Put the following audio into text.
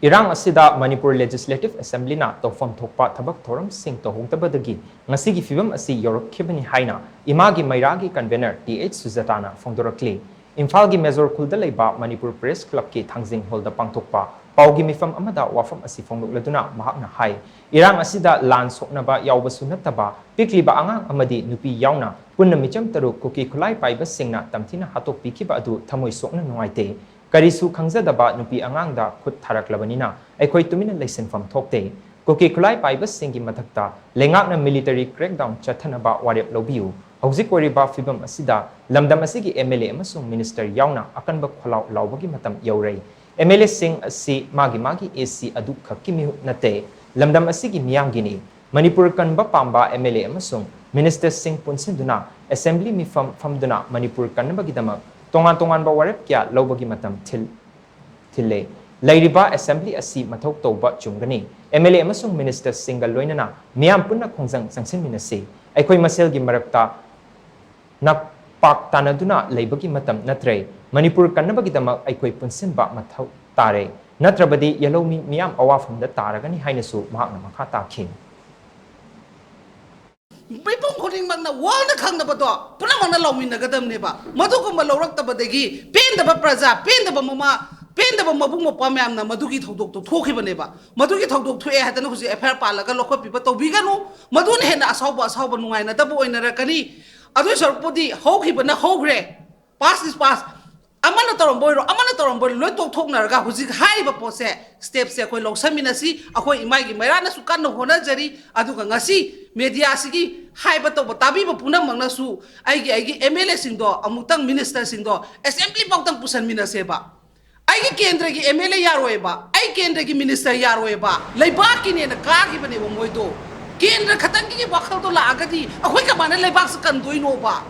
IRANG ASIDA Manipur Legislative Assembly na Toupham Thokpa Thabak THOURAM SHING Touhoudabadagi Ngasigi Phivam Asi Youkhibani HAINA imagi MEIRA gi convener SUJATA na PHONGDORAKLI Imphal gi Major Khulda leiba Manipur Press Club ki thangjing holda pangthokpa paugi mifam amada wafam asi phongdokladuna mahakna hai IRANG ASIDA lan soknaba yawbasu nattaba pikliba angang amadi nupi yauna punna micham taru kuki khulai paiba singna tamthina hatok pikiba adu thamoi sokna nuaite Karisu khangzadaba nupi angangda khut tharaklabanina aikhoi tumina leisenfam thokte kuki khulai paiba singi mathakta lengakna military crackdown chathanaba warep lobiu hauzik wariba Phivam asida lamdam asigi MLA amasung minister yauna akanba kholau laubagi matam yaurei MLA sing asi magi AC adu khakimi nate lamdam asigi miyamgini Manipur kanba pamba MLA amasung minister sing punsinduna assembly mifam famduna Manipur kanbagidama tongan ba warep kya lobagi matam thille lairiba assembly asi mathok toba chumgani MLA amasung minister single loinana miyam punna khongjang sangsinminase aikhoi masel gi marakta nak pak tanaduna leibagi matam natre Manipur kannabagi dama aikhoi punsinba mathau tare natrabadi yalomi miyam awafamda taragani hainasu mahakna makha takhin People calling Magna Walda Kangabato, Pramana Lomina Gadamneba, Madukum Maloroktabadegi, pain the Praza, pain the Mama, pain the Mabumo Pamam, Maduki Todok to Touhibaneba, Maduki Todok to Ehatanusi, a perpalaga, local people to Bigano, Madun Hen Asoba, Sobanuana, Dabo in a Rakani, Adusar Pudi, Hokibana Hogre, pass this pass. Amana boy, Leto Tognaga, who's high pose, steps a coil seminasi, a coy imagi Mirana Sukano Honajari, Adukangasi, Mediasigi, high but Tabi Puna Manasu, I MLA Sindo, Amutang Minister Sindo, Assembly Botang Pusan Minaseba. I can't drag MLA Yarweba, I can't drag Minister Yarweba, Lebakin and a car given a moito. Kendra Katangi Bakal to Lagadi, a quick man and Lebax can do in Oba.